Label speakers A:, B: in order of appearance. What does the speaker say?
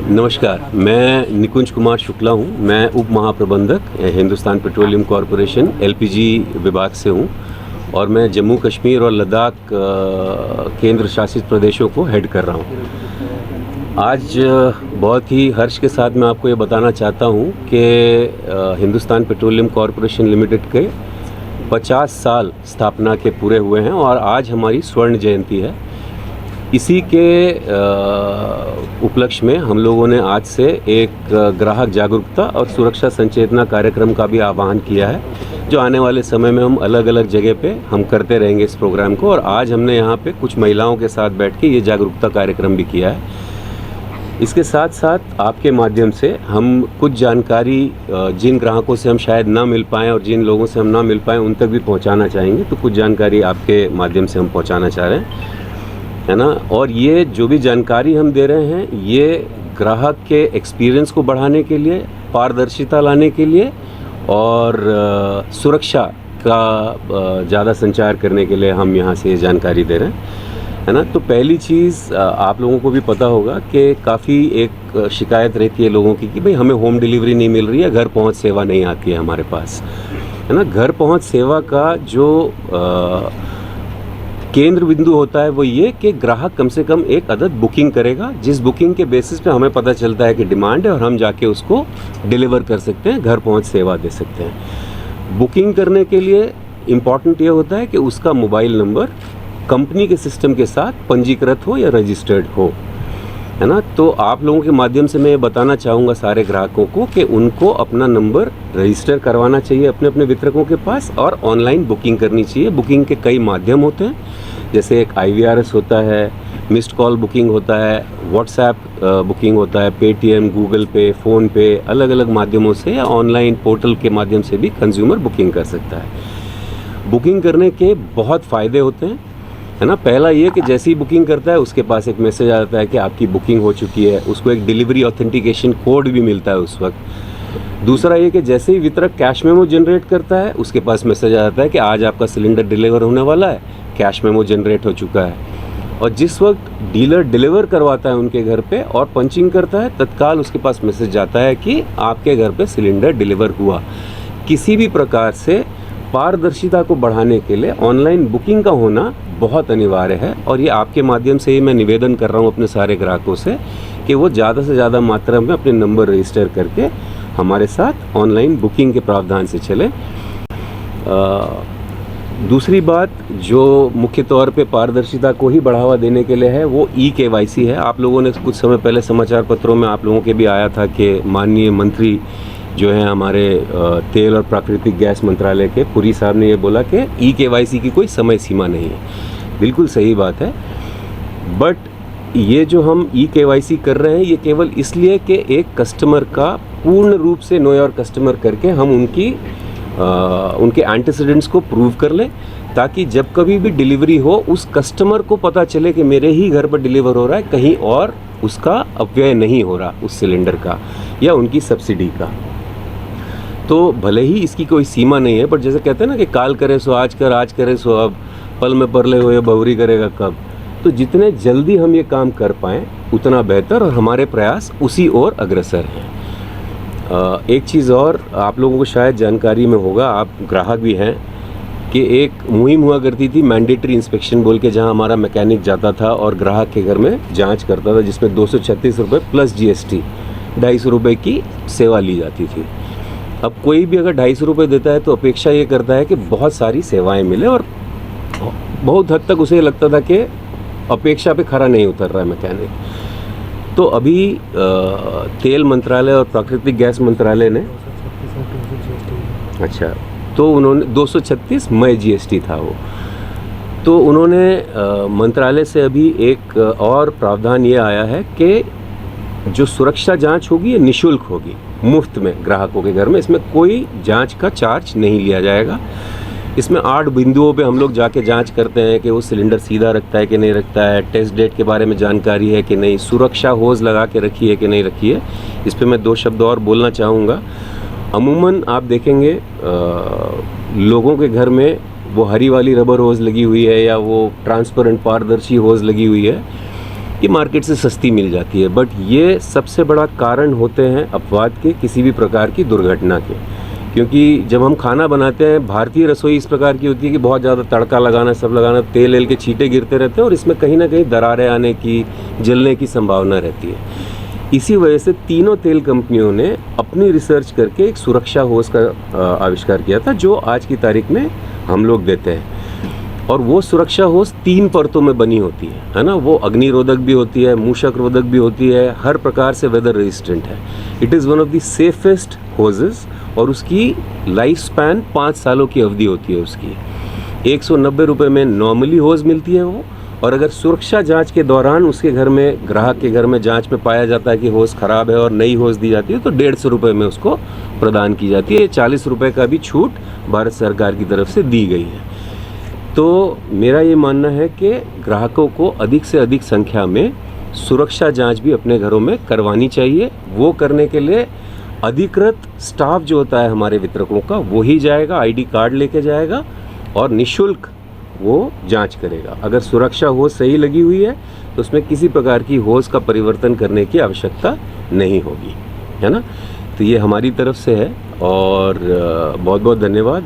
A: नमस्कार, मैं निकुंज कुमार शुक्ला हूँ। मैं उप महाप्रबंधक हिंदुस्तान पेट्रोलियम कॉरपोरेशन एलपीजी विभाग से हूँ और मैं जम्मू कश्मीर और लद्दाख केंद्र शासित प्रदेशों को हेड कर रहा हूँ। आज बहुत ही हर्ष के साथ मैं आपको ये बताना चाहता हूँ कि हिंदुस्तान पेट्रोलियम कॉरपोरेशन लिमिटेड के 50 साल स्थापना के पूरे हुए हैं और आज हमारी स्वर्ण जयंती है। इसी के उपलक्ष्य में हम लोगों ने आज से एक ग्राहक जागरूकता और सुरक्षा संचेतना कार्यक्रम का भी आह्वान किया है, जो आने वाले समय में हम अलग अलग जगह पे हम करते रहेंगे इस प्रोग्राम को। और आज हमने यहाँ पे कुछ महिलाओं के साथ बैठ के ये जागरूकता कार्यक्रम भी किया है। इसके साथ साथ आपके माध्यम से हम कुछ जानकारी जिन ग्राहकों से हम शायद ना मिल पाएँ और जिन लोगों से हम ना मिल पाएँ उन तक भी पहुँचाना चाहेंगे। तो कुछ जानकारी आपके माध्यम से हम पहुँचाना चाह रहे हैं, है ना। और ये जो भी जानकारी हम दे रहे हैं ये ग्राहक के एक्सपीरियंस को बढ़ाने के लिए, पारदर्शिता लाने के लिए और सुरक्षा का ज़्यादा संचार करने के लिए हम यहाँ से ये जानकारी दे रहे हैं, है ना। तो पहली चीज़ आप लोगों को भी पता होगा कि काफ़ी एक शिकायत रहती है लोगों की कि भाई हमें होम डिलीवरी नहीं मिल रही है, घर पहुँच सेवा नहीं आती है हमारे पास, है ना। घर पहुँच सेवा का जो केंद्र बिंदु होता है वो ये कि ग्राहक कम से कम एक अदद बुकिंग करेगा, जिस बुकिंग के बेसिस पे हमें पता चलता है कि डिमांड है और हम जाके उसको डिलीवर कर सकते हैं, घर पहुंच सेवा दे सकते हैं। बुकिंग करने के लिए इम्पॉर्टेंट ये होता है कि उसका मोबाइल नंबर कंपनी के सिस्टम के साथ पंजीकृत हो या रजिस्टर्ड हो, है ना। तो आप लोगों के माध्यम से मैं ये बताना चाहूँगा सारे ग्राहकों को कि उनको अपना नंबर रजिस्टर करवाना चाहिए अपने अपने वितरकों के पास और ऑनलाइन बुकिंग करनी चाहिए। बुकिंग के कई माध्यम होते हैं, जैसे एक IVRS होता है, मिस्ड कॉल बुकिंग होता है, व्हाट्सएप बुकिंग होता है, पेटीएम, गूगल पे, फ़ोन पे, अलग अलग माध्यमों से या ऑनलाइन पोर्टल के माध्यम से भी कंज्यूमर बुकिंग कर सकता है। बुकिंग करने के बहुत फ़ायदे होते हैं, है ना। पहला ये कि जैसे ही बुकिंग करता है उसके पास एक मैसेज आ जाता है कि आपकी बुकिंग हो चुकी है, उसको एक डिलीवरी ऑथेंटिकेशन कोड भी मिलता है उस वक्त। दूसरा ये कि जैसे ही वितरक कैश मेमो जनरेट करता है उसके पास मैसेज आ जाता है कि आज आपका सिलेंडर डिलीवर होने वाला है, कैश मेमो जनरेट हो चुका है। और जिस वक्त डीलर डिलीवर करवाता है उनके घर पे और पंचिंग करता है, तत्काल उसके पास मैसेज जाता है कि आपके घर पे सिलेंडर डिलीवर हुआ। किसी भी प्रकार से पारदर्शिता को बढ़ाने के लिए ऑनलाइन बुकिंग का होना बहुत अनिवार्य है और ये आपके माध्यम से ही मैं निवेदन कर रहा हूँ अपने सारे ग्राहकों से कि वो ज़्यादा से ज़्यादा मात्रा में अपने नंबर रजिस्टर करके हमारे साथ ऑनलाइन बुकिंग के प्रावधान से चले। दूसरी बात जो मुख्य तौर पे पारदर्शिता को ही बढ़ावा देने के लिए है वो eKYC है। आप लोगों ने कुछ समय पहले समाचार पत्रों में आप लोगों के भी आया था कि माननीय मंत्री जो है हमारे तेल और प्राकृतिक गैस मंत्रालय के पुरी साहब ने ये बोला कि eKYC की कोई समय सीमा नहीं है। बिल्कुल सही बात है, बट ये जो हम eKYC कर रहे हैं ये केवल इसलिए कि एक कस्टमर का पूर्ण रूप से नो योर कस्टमर करके हम उनके एंटीसीडेंट्स को प्रूव कर लें, ताकि जब कभी भी डिलीवरी हो उस कस्टमर को पता चले कि मेरे ही घर पर डिलीवर हो रहा है, कहीं और उसका अपव्यय नहीं हो रहा उस सिलेंडर का या उनकी सब्सिडी का। तो भले ही इसकी कोई सीमा नहीं है, बट जैसे कहते हैं ना कि काल करे सो आज कर, आज करे सो अब, पल में परले हुए बहुरी करेगा कब। तो जितने जल्दी हम ये काम कर पाएँ उतना बेहतर और हमारे प्रयास उसी ओर अग्रसर हैं। एक चीज़ और आप लोगों को शायद जानकारी में होगा, आप ग्राहक भी हैं, कि एक मुहिम हुआ करती थी मैंडेटरी इंस्पेक्शन बोल के, जहां हमारा मैकेनिक जाता था और ग्राहक के घर में जांच करता था, जिसमें 236 रुपये प्लस GST 250 रुपये की सेवा ली जाती थी। अब कोई भी अगर 250 रुपये देता है तो अपेक्षा ये करता है कि बहुत सारी सेवाएं मिले और बहुत हद तक उसे लगता था कि अपेक्षा पे खरा नहीं उतर रहा है मैकेनिक। तो अभी तेल मंत्रालय और प्राकृतिक गैस मंत्रालय ने अच्छा तो उन्होंने 236 मई GST था वो, तो उन्होंने मंत्रालय से अभी एक और प्रावधान ये आया है कि जो सुरक्षा जांच होगी ये निःशुल्क होगी, मुफ्त में ग्राहकों के घर में। इसमें कोई जांच का चार्ज नहीं लिया जाएगा। इसमें 8 बिंदुओं पे हम लोग जाके जांच करते हैं कि वो सिलेंडर सीधा रखता है कि नहीं रखता है, टेस्ट डेट के बारे में जानकारी है कि नहीं, सुरक्षा होज लगा के रखी है कि नहीं रखी है। इस पे मैं 2 शब्द और बोलना चाहूँगा। अमूमन आप देखेंगे लोगों के घर में वो हरी वाली रबर होज लगी हुई है या वो ट्रांसपेरेंट पारदर्शी होज लगी हुई है, ये मार्केट से सस्ती मिल जाती है। बट ये सबसे बड़ा कारण होते हैं अपवाद के, किसी भी प्रकार की दुर्घटना के। क्योंकि जब हम खाना बनाते हैं, भारतीय रसोई इस प्रकार की होती है कि बहुत ज़्यादा तड़का लगाना, सब लगाना, तेल एल के छींटे गिरते रहते हैं और इसमें कहीं ना कहीं दरारें आने की, जलने की संभावना रहती है। इसी वजह से तीनों तेल कंपनियों ने अपनी रिसर्च करके एक सुरक्षा होस का आविष्कार किया था, जो आज की तारीख में हम लोग देते हैं। और वो सुरक्षा होस 3 परतों में बनी होती है ना। वो अग्निरोधक भी होती है, मूषक रोधक भी होती है, हर प्रकार से वेदर रेजिस्टेंट है। It is one of the safest hoses और उसकी लाइफ स्पैन 5 सालों की अवधि होती है उसकी। 190 रुपये में नॉर्मली होज मिलती है वो, और अगर सुरक्षा जांच के दौरान उसके घर में, ग्राहक के घर में जांच में पाया जाता है कि होज ख़राब है और नई होज दी जाती है तो 150 रुपये में उसको प्रदान की जाती है। 40 रुपये का भी छूट भारत सरकार की तरफ से दी गई है। तो मेरा ये मानना है कि ग्राहकों को अधिक से अधिक संख्या में सुरक्षा जांच भी अपने घरों में करवानी चाहिए। वो करने के लिए अधिकृत स्टाफ जो होता है हमारे वितरकों का, वो ही जाएगा, आईडी कार्ड लेके जाएगा और निःशुल्क वो जांच करेगा। अगर सुरक्षा होज सही लगी हुई है तो उसमें किसी प्रकार की होज का परिवर्तन करने की आवश्यकता नहीं होगी, है ना। तो ये हमारी तरफ से है और बहुत बहुत धन्यवाद।